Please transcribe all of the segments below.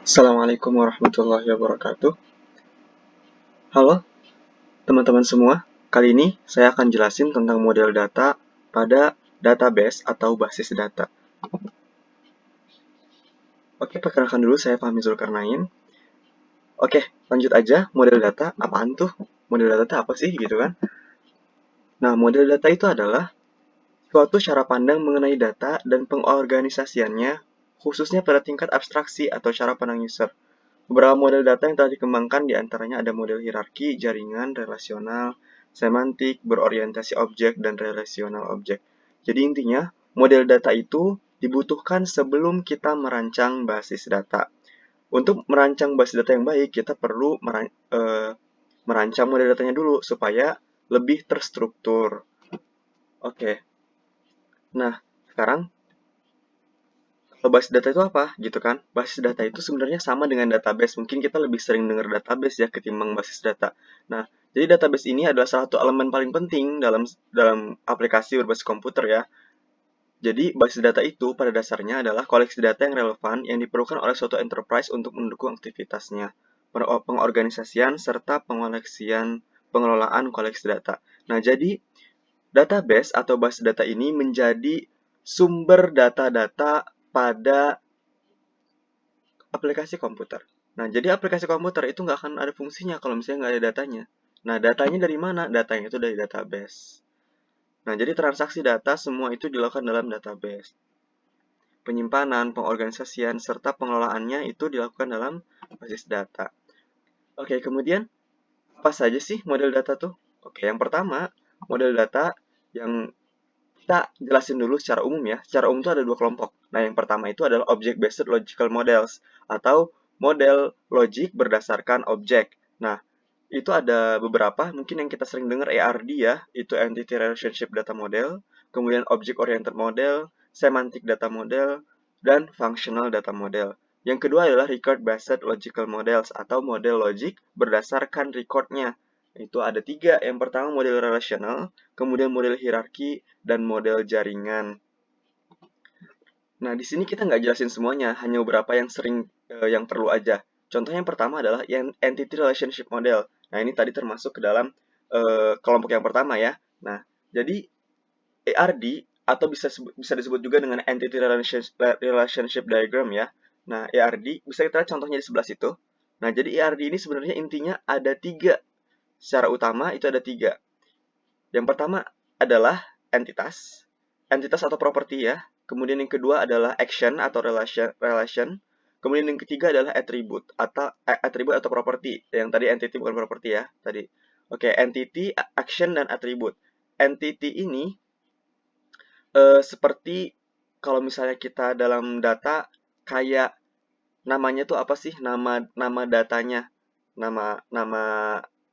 Assalamualaikum warahmatullahi wabarakatuh. Halo teman-teman semua, kali ini saya akan jelasin tentang model data pada database atau basis data. Oke, perkenalkan dulu, saya Fahmi Zulkarnain. Oke, lanjut aja. Model data, apaan tuh? Model data itu apa sih gitu kan? Nah, model data itu adalah suatu cara pandang mengenai data dan pengorganisasiannya, khususnya pada tingkat abstraksi atau cara pandang user. Beberapa model data yang telah dikembangkan diantaranya ada model hierarki, jaringan, relasional, semantik, berorientasi objek, dan relasional objek. Jadi intinya, model data itu dibutuhkan sebelum kita merancang basis data. Untuk merancang basis data yang baik, kita perlu merancang model datanya dulu supaya lebih terstruktur. Oke, nah sekarang kalau basis data itu apa gitu kan? Basis data itu sebenarnya sama dengan database. Mungkin kita lebih sering dengar database ya ketimbang basis data. Nah, jadi database ini adalah salah satu elemen paling penting dalam aplikasi berbasis komputer ya. Jadi basis data itu pada dasarnya adalah koleksi data yang relevan yang diperlukan oleh suatu enterprise untuk mendukung aktivitasnya, pengorganisasian serta pengelolaan koleksi data. Nah, jadi database atau basis data ini menjadi sumber data-data pada aplikasi komputer. Nah, jadi aplikasi komputer itu nggak akan ada fungsinya kalau misalnya nggak ada datanya. Nah, datanya dari mana? Datanya itu dari database. Nah, jadi transaksi data semua itu dilakukan dalam database. Penyimpanan, pengorganisasian, serta pengelolaannya itu dilakukan dalam basis data. Oke, kemudian apa saja sih model data tuh? Oke, yang pertama, model data yang kita jelasin dulu secara umum ya. Secara umum itu ada dua kelompok. Nah, yang pertama itu adalah Object-Based Logical Models atau model logik berdasarkan objek. Nah, itu ada beberapa, mungkin yang kita sering dengar ERD ya, itu Entity Relationship Data Model, kemudian Object Oriented Model, Semantic Data Model, dan Functional Data Model. Yang kedua adalah Record-Based Logical Models atau model logik berdasarkan recordnya. Itu ada tiga. Yang pertama model relational, kemudian model hierarki, dan model jaringan. Nah, di sini kita nggak jelasin semuanya, hanya beberapa yang yang perlu aja. Contoh yang pertama adalah Entity Relationship Model. Nah, ini tadi termasuk ke dalam kelompok yang pertama ya. Nah, jadi ERD atau bisa disebut juga dengan Entity Relationship Diagram ya. Nah, ERD bisa kita lihat contohnya di sebelah situ. Nah, jadi ERD ini sebenarnya intinya ada tiga. Secara utama itu ada tiga. Yang pertama adalah entitas, entitas atau properti ya. Kemudian yang kedua adalah action atau relation. Kemudian yang ketiga adalah atribut atau properti. Yang tadi entity bukan properti ya tadi. Oke, entity, action, dan atribut. Entity ini seperti kalau misalnya kita dalam data kayak namanya tuh apa sih? Nama datanya, nama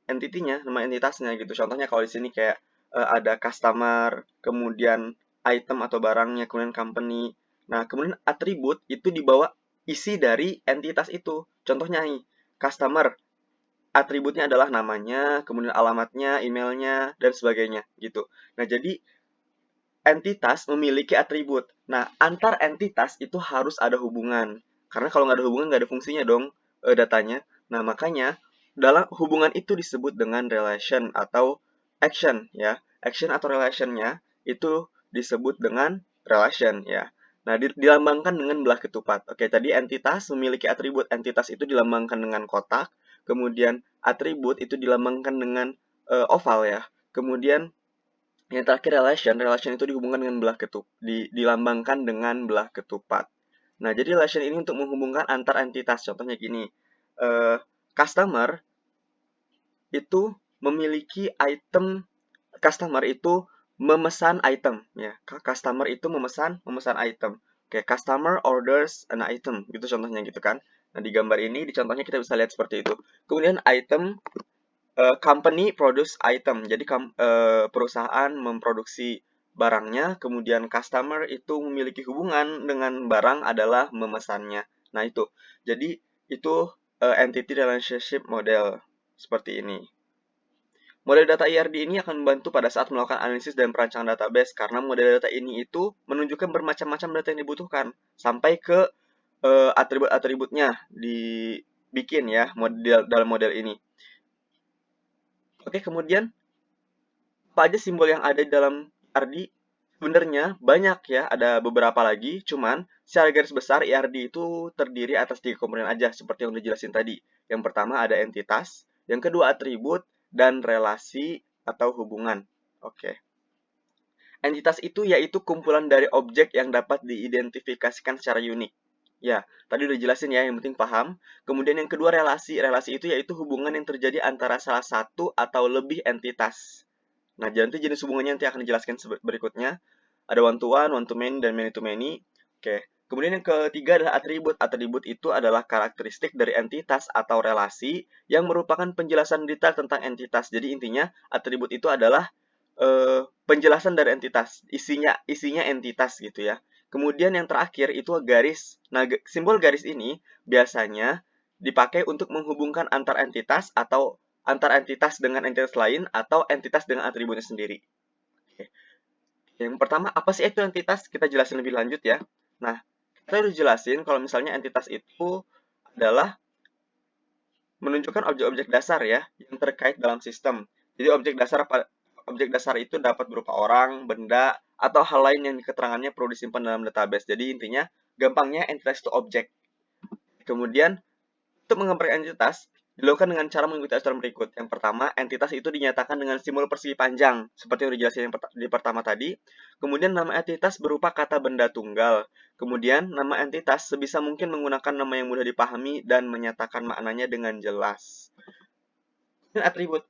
entitinya, nama entitasnya gitu. Contohnya kalau di sini kayak ada customer, kemudian item atau barangnya, kemudian company. Nah, kemudian atribut itu dibawa isi dari entitas itu. Contohnya nih, customer, atributnya adalah namanya, kemudian alamatnya, emailnya, dan sebagainya gitu. Nah, jadi entitas memiliki atribut. Nah, antar entitas itu harus ada hubungan. Karena kalau nggak ada hubungan, nggak ada fungsinya dong datanya. Nah, makanya dalam hubungan itu disebut dengan relation atau action ya. Action atau relationnya itu disebut dengan relation ya. Nah, dilambangkan dengan belah ketupat. Oke, tadi entitas memiliki atribut. Entitas itu dilambangkan dengan kotak. Kemudian atribut itu dilambangkan dengan oval ya. Kemudian yang terakhir relation itu dihubungkan dengan dilambangkan dengan belah ketupat. Nah, jadi relation ini untuk menghubungkan antar entitas. Contohnya gini, customer itu memiliki customer itu memesan item ya. Customer itu memesan item. Oke, customer orders an item gitu contohnya gitu kan. Nah, di gambar ini di contohnya kita bisa lihat seperti itu. Kemudian item company produce item. Jadi perusahaan memproduksi barangnya, kemudian customer itu memiliki hubungan dengan barang adalah memesannya. Nah, itu. Jadi itu entity relationship model seperti ini. Model data IRD ini akan membantu pada saat melakukan analisis dan perancangan database karena model data ini itu menunjukkan bermacam-macam data yang dibutuhkan sampai ke atribut-atributnya dibikin ya dalam model ini. Oke, kemudian apa aja simbol yang ada dalam IRD? Sebenarnya banyak ya, ada beberapa lagi, cuman secara garis besar IRD itu terdiri atas 3 komponen aja, seperti yang udah jelasin tadi. Yang pertama ada entitas, yang kedua atribut, dan relasi atau hubungan. Oke. Entitas itu yaitu kumpulan dari objek yang dapat diidentifikasikan secara unik. Ya, tadi udah jelasin ya, yang penting paham. Kemudian yang kedua relasi. Relasi itu yaitu hubungan yang terjadi antara salah satu atau lebih entitas. Nah, nanti jenis hubungannya nanti akan dijelaskan berikutnya. Ada one to many, dan many to many. Oke. Kemudian yang ketiga adalah atribut. Atribut itu adalah karakteristik dari entitas atau relasi yang merupakan penjelasan detail tentang entitas. Jadi intinya atribut itu adalah penjelasan dari entitas, isinya entitas gitu ya. Kemudian yang terakhir itu garis. Nah, simbol garis ini biasanya dipakai untuk menghubungkan antar entitas atau antar entitas dengan entitas lain atau entitas dengan atributnya sendiri. Oke. Yang pertama, apa sih itu entitas? Kita jelasin lebih lanjut ya. Nah, kita udah jelasin kalau misalnya entitas itu adalah menunjukkan objek-objek dasar ya yang terkait dalam sistem. Jadi objek dasar itu dapat berupa orang, benda, atau hal lain yang keterangannya perlu disimpan dalam database. Jadi intinya gampangnya entitas itu objek. Kemudian untuk menggambarkan entitas dilakukan dengan cara mengikuti aturan berikut. Yang pertama, entitas itu dinyatakan dengan simbol persegi panjang, seperti yang dijelasin di pertama tadi. Kemudian nama entitas berupa kata benda tunggal. Kemudian nama entitas sebisa mungkin menggunakan nama yang mudah dipahami dan menyatakan maknanya dengan jelas. Ini atribut.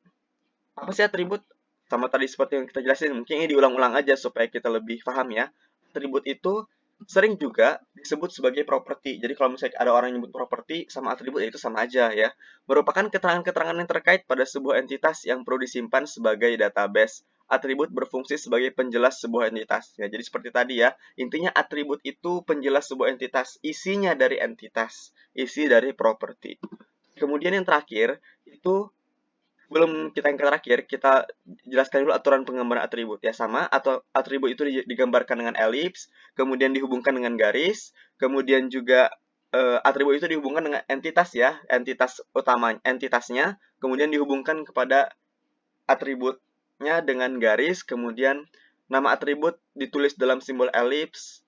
Apa sih atribut? Sama tadi seperti yang kita jelasin, mungkin ini diulang-ulang aja supaya kita lebih paham ya. Atribut itu sering juga disebut sebagai properti. Jadi kalau misalnya ada orang yang nyebut properti sama atribut itu sama aja ya. Merupakan keterangan-keterangan yang terkait pada sebuah entitas yang perlu disimpan sebagai database. Atribut berfungsi sebagai penjelas sebuah entitas. Ya, jadi seperti tadi ya, intinya atribut itu penjelas sebuah entitas, isinya dari entitas, isi dari properti. Kemudian yang terakhir itu sebelum kita yang terakhir, kita jelaskan dulu aturan penggambaran atribut. Ya sama, atau atribut itu digambarkan dengan elips, kemudian dihubungkan dengan garis, kemudian juga atribut itu dihubungkan dengan entitas ya, entitas utama, entitasnya, kemudian dihubungkan kepada atributnya dengan garis, kemudian nama atribut ditulis dalam simbol elips,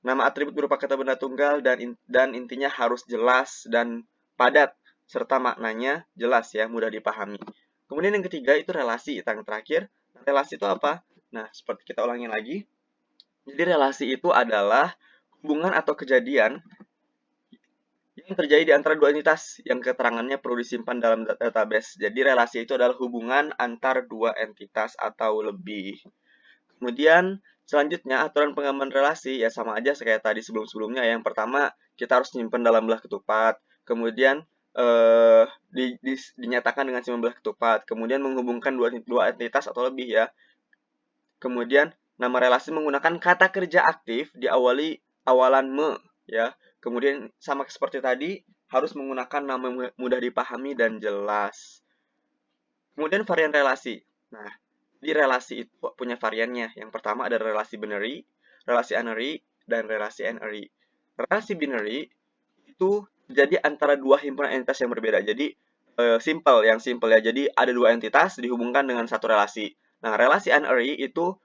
nama atribut berupa kata benda tunggal, dan intinya harus jelas dan padat, serta maknanya jelas ya, mudah dipahami. Kemudian yang ketiga itu relasi, yang terakhir. Relasi itu apa? Nah, seperti kita ulangi lagi. Jadi relasi itu adalah hubungan atau kejadian yang terjadi di antara dua entitas yang keterangannya perlu disimpan dalam database. Jadi relasi itu adalah hubungan antar dua entitas atau lebih. Kemudian selanjutnya aturan penggambaran relasi ya sama aja kayak tadi sebelum-sebelumnya. Yang pertama kita harus simpan dalam belah ketupat. Kemudian dinyatakan dengan simbol belah ketupat. Kemudian menghubungkan dua entitas atau lebih ya. Kemudian nama relasi menggunakan kata kerja aktif diawali awalan me ya. Kemudian sama seperti tadi harus menggunakan nama mudah dipahami dan jelas. Kemudian varian relasi. Nah, di relasi itu punya variannya. Yang pertama ada relasi binary, relasi unary, dan relasi n-ary. Relasi binary itu jadi antara dua himpunan entitas yang berbeda. Jadi simple ya. Jadi ada dua entitas dihubungkan dengan satu relasi. Nah, relasi n-ary itu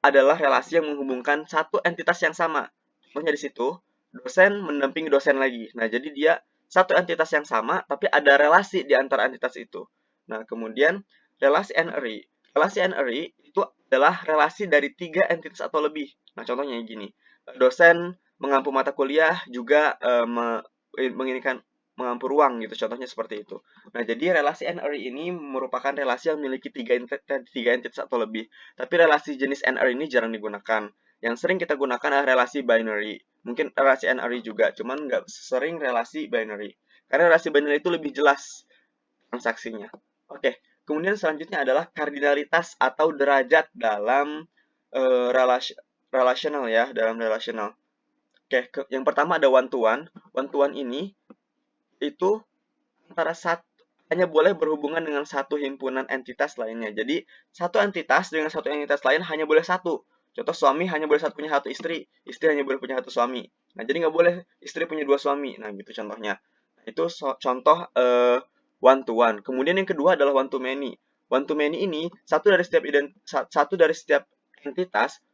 adalah relasi yang menghubungkan satu entitas yang sama. Contohnya di situ, dosen mendampingi dosen lagi. Nah, jadi dia satu entitas yang sama, tapi ada relasi di antara entitas itu. Nah, kemudian relasi n-ary. Relasi n-ary itu adalah relasi dari tiga entitas atau lebih. Nah, contohnya gini. Dosen mengampu mata kuliah juga mengampu ruang gitu, contohnya seperti itu. Nah, jadi relasi n-ary ini merupakan relasi yang memiliki tiga entitas atau lebih. Tapi relasi jenis n-ary ini jarang digunakan. Yang sering kita gunakan adalah relasi binary. Mungkin relasi n-ary juga, cuman nggak sering relasi binary. Karena relasi binary itu lebih jelas transaksinya. Oke, kemudian selanjutnya adalah kardinalitas atau derajat dalam relational ya, dalam relational. Oke, yang pertama ada one to one. One to one ini itu antara hanya boleh berhubungan dengan satu himpunan entitas lainnya. Jadi, satu entitas dengan satu entitas lain hanya boleh satu. Contoh suami hanya boleh punya satu istri, istri hanya boleh punya satu suami. Nah, jadi nggak boleh istri punya dua suami. Nah, gitu contohnya. Nah, itu contoh one to one. Kemudian yang kedua adalah one to many. One to many ini satu dari setiap entitas,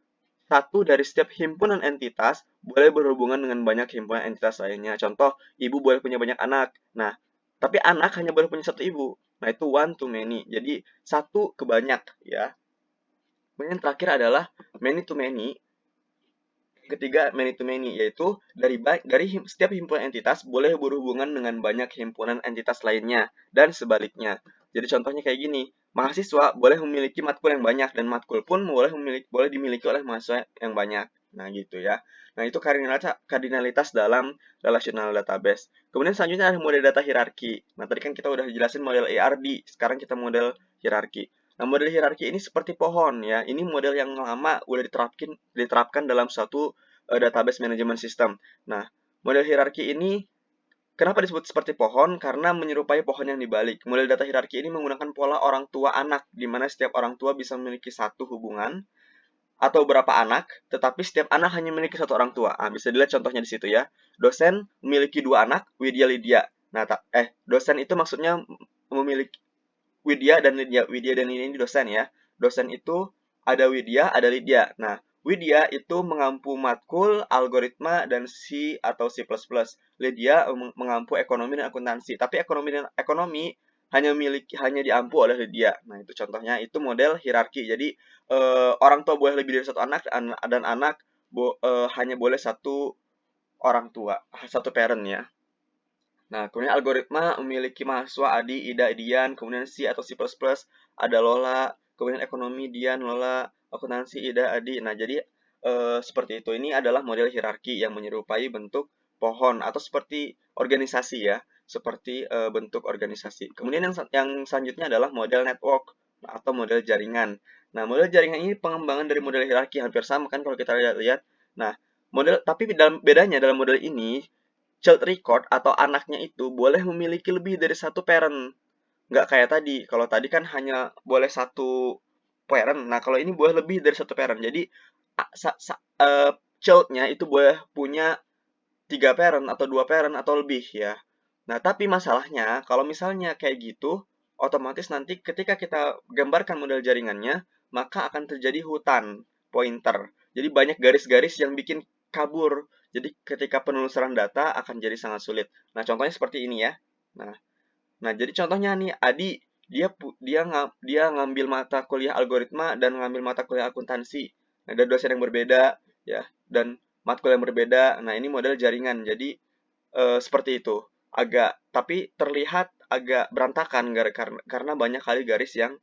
satu dari setiap himpunan entitas boleh berhubungan dengan banyak himpunan entitas lainnya. Contoh, ibu boleh punya banyak anak. Nah, tapi anak hanya boleh punya satu ibu. Nah, itu one to many. Jadi, satu ke banyak ya. Kemudian yang terakhir adalah many to many. Ketiga, many to many, yaitu setiap himpunan entitas boleh berhubungan dengan banyak himpunan entitas lainnya, dan sebaliknya. Jadi contohnya kayak gini, mahasiswa boleh memiliki matkul yang banyak, dan matkul pun boleh dimiliki oleh mahasiswa yang banyak. Nah, gitu ya. Nah, itu kardinalitas dalam relational database. Kemudian selanjutnya ada model data hierarki. Nah, tadi kan kita udah jelasin model ARD, sekarang kita model hierarki. Nah, model hierarki ini seperti pohon ya. Ini model yang lama udah diterapkan dalam suatu database management system. Nah, model hierarki ini kenapa disebut seperti pohon? Karena menyerupai pohon yang dibalik. Model data hierarki ini menggunakan pola orang tua anak, di mana setiap orang tua bisa memiliki satu hubungan atau berapa anak, tetapi setiap anak hanya memiliki satu orang tua. Nah, bisa dilihat contohnya di situ ya. Dosen memiliki dua anak, Widya Lydia. Nah, dosen itu maksudnya memiliki Widya dan Lydia. Widya dan Lydia ini dosen ya. Dosen itu ada Widya, ada Lydia. Nah, Widya itu mengampu matkul, algoritma, dan C atau C++. Lydia mengampu ekonomi dan akuntansi. Tapi ekonomi hanya diampu oleh Lydia. Nah, itu contohnya, itu model hierarki. Jadi, orang tua boleh lebih dari satu anak, dan anak hanya boleh satu orang tua, satu parent ya. Nah, kemudian algoritma memiliki mahasiswa Adi, Ida, Dian, kemudian C atau C++, ada Lola, kemudian ekonomi Dian, Lola, akuntansi Ida, Adi. Nah, jadi seperti itu. Ini adalah model hierarki yang menyerupai bentuk pohon atau seperti organisasi ya, seperti bentuk organisasi. Kemudian yang selanjutnya adalah model network atau model jaringan. Nah, model jaringan ini pengembangan dari model hierarki, hampir sama kan kalau kita lihat-lihat. Nah, tapi bedanya dalam model ini, child record atau anaknya itu boleh memiliki lebih dari satu parent. Nggak kayak tadi. Kalau tadi kan hanya boleh satu parent. Nah, kalau ini boleh lebih dari satu parent. Jadi, childnya itu boleh punya tiga parent atau dua parent atau lebih ya. Nah, tapi masalahnya kalau misalnya kayak gitu, otomatis nanti ketika kita gambarkan model jaringannya, maka akan terjadi hutan pointer. Jadi banyak garis-garis yang bikin kabur. Jadi ketika penelusuran data akan jadi sangat sulit. Nah, contohnya seperti ini ya. Nah, jadi contohnya nih Adi dia ngambil mata kuliah algoritma dan ngambil mata kuliah akuntansi. Nah, ada dosen yang berbeda ya dan matkul yang berbeda. Nah, ini model jaringan. Jadi seperti itu. Tapi terlihat agak berantakan karena banyak kali garis yang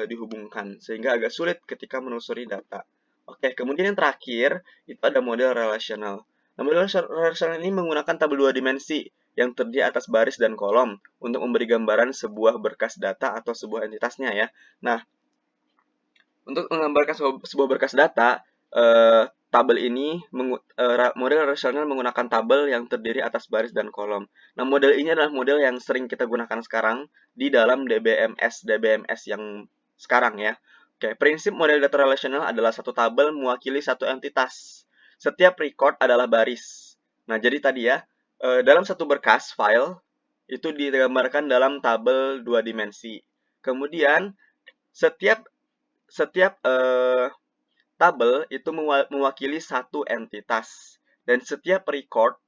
dihubungkan sehingga agak sulit ketika menelusuri data. Oke, kemudian yang terakhir itu ada model relational. Nah, model relational ini menggunakan tabel dua dimensi yang terdiri atas baris dan kolom untuk memberi gambaran sebuah berkas data atau sebuah entitasnya ya. Nah, untuk menggambarkan sebuah berkas data, tabel ini model relasional menggunakan tabel yang terdiri atas baris dan kolom. Nah, model ini adalah model yang sering kita gunakan sekarang di dalam DBMS yang sekarang ya. Oke, prinsip model data relasional adalah satu tabel mewakili satu entitas. Setiap record adalah baris. Nah, jadi tadi ya, dalam satu berkas file itu digambarkan dalam tabel dua dimensi. Kemudian setiap setiap tabel itu mewakili satu entitas dan setiap record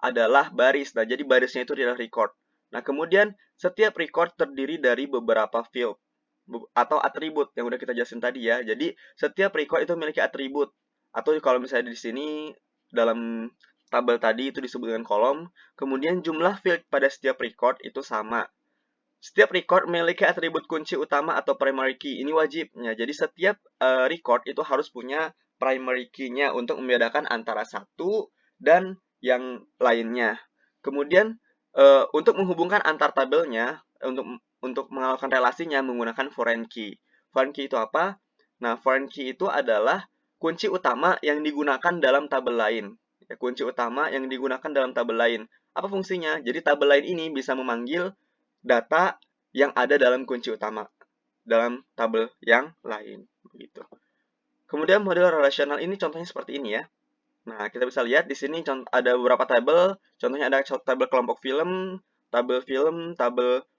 adalah baris. Nah, jadi barisnya itu adalah record. Nah, kemudian setiap record terdiri dari beberapa field atau atribut yang udah kita jelasin tadi ya. Jadi setiap record itu memiliki atribut atau kalau misalnya di sini dalam tabel tadi itu disebut dengan kolom, kemudian jumlah field pada setiap record itu sama. Setiap record memiliki atribut kunci utama atau primary key. Ini wajibnya. Jadi setiap record itu harus punya primary key-nya untuk membedakan antara satu dan yang lainnya. Kemudian untuk menghubungkan antar tabelnya, untuk melakukan relasinya menggunakan foreign key. Foreign key itu apa? Nah, foreign key itu adalah kunci utama yang digunakan dalam tabel lain. Ya, kunci utama yang digunakan dalam tabel lain. Apa fungsinya? Jadi tabel lain ini bisa memanggil data yang ada dalam kunci utama dalam tabel yang lain begitu. Kemudian model relasional ini contohnya seperti ini ya. Nah, kita bisa lihat di sini ada beberapa tabel. Contohnya ada tabel kelompok film, tabel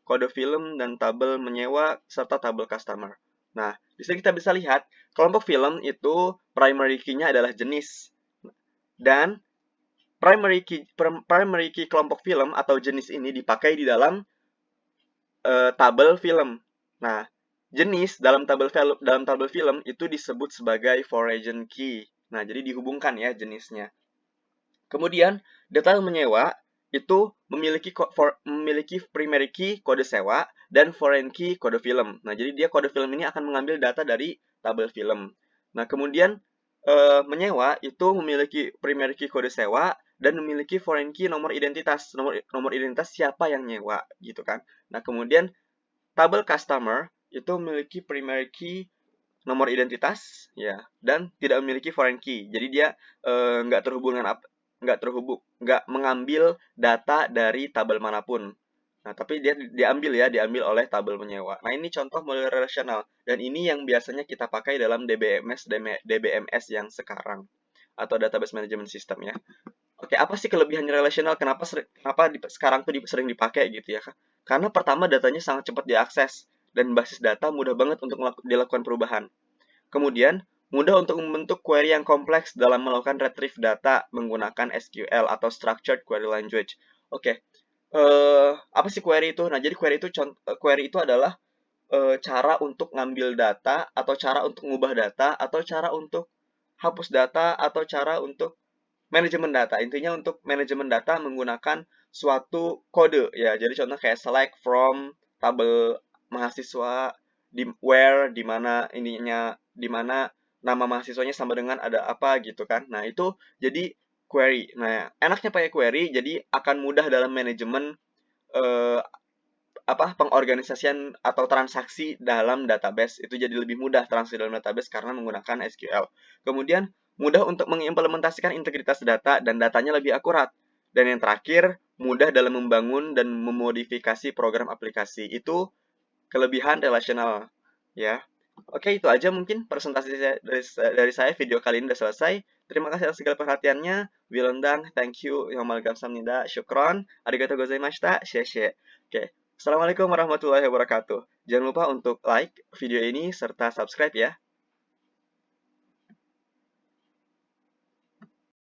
kode film, dan tabel menyewa, serta tabel customer. Nah, di sini kita bisa lihat kelompok film itu primary key-nya adalah jenis. Dan primary key kelompok film atau jenis ini dipakai di dalam tabel film. Nah, jenis dalam tabel film itu disebut sebagai foreign key. Nah, jadi dihubungkan ya jenisnya. Kemudian, data menyewa itu memiliki primary key kode sewa dan foreign key kode film. Nah, jadi dia kode film ini akan mengambil data dari tabel film. Nah, kemudian menyewa itu memiliki primary key kode sewa dan memiliki foreign key nomor identitas. Nomor identitas siapa yang nyewa gitu kan. Nah, kemudian tabel customer itu memiliki primary key nomor identitas ya dan tidak memiliki foreign key. Jadi dia nggak terhubung dengan nggak mengambil data dari tabel manapun. Nah, tapi dia diambil oleh tabel menyewa. Nah, ini contoh model relasional dan ini yang biasanya kita pakai dalam DBMS yang sekarang atau database management system ya. Oke, apa sih kelebihan relasional? Kenapa sekarang tuh sering dipakai gitu ya? Karena pertama datanya sangat cepat diakses dan basis data mudah banget untuk dilakukan perubahan. Kemudian, mudah untuk membentuk query yang kompleks dalam melakukan retrieve data menggunakan SQL atau Structured Query Language. Oke, apa sih query itu? Nah, jadi query itu adalah cara untuk ngambil data atau cara untuk mengubah data atau cara untuk hapus data atau cara untuk manajemen data. Intinya untuk manajemen data menggunakan suatu kode ya. Jadi contoh kayak select from tabel mahasiswa where di mana ininya di mana nama mahasiswanya sama dengan ada apa gitu kan. Nah, itu jadi query. Nah, enaknya pakai query jadi akan mudah dalam manajemen eh, pengorganisasian atau transaksi dalam database itu jadi lebih mudah transaksi dalam database karena menggunakan SQL. Kemudian mudah untuk mengimplementasikan integritas data dan datanya lebih akurat. Dan yang terakhir, mudah dalam membangun dan memodifikasi program aplikasi. Itu kelebihan relasional ya. Oke, itu aja mungkin presentasi dari saya. Video kali ini sudah selesai. Terima kasih atas segala perhatiannya. Wilondang, thank you. Yomal gamsamnida, syukron. Arigatou gozaimashita. Sheshe. Oke. Assalamualaikum warahmatullahi wabarakatuh. Jangan lupa untuk like video ini serta subscribe ya.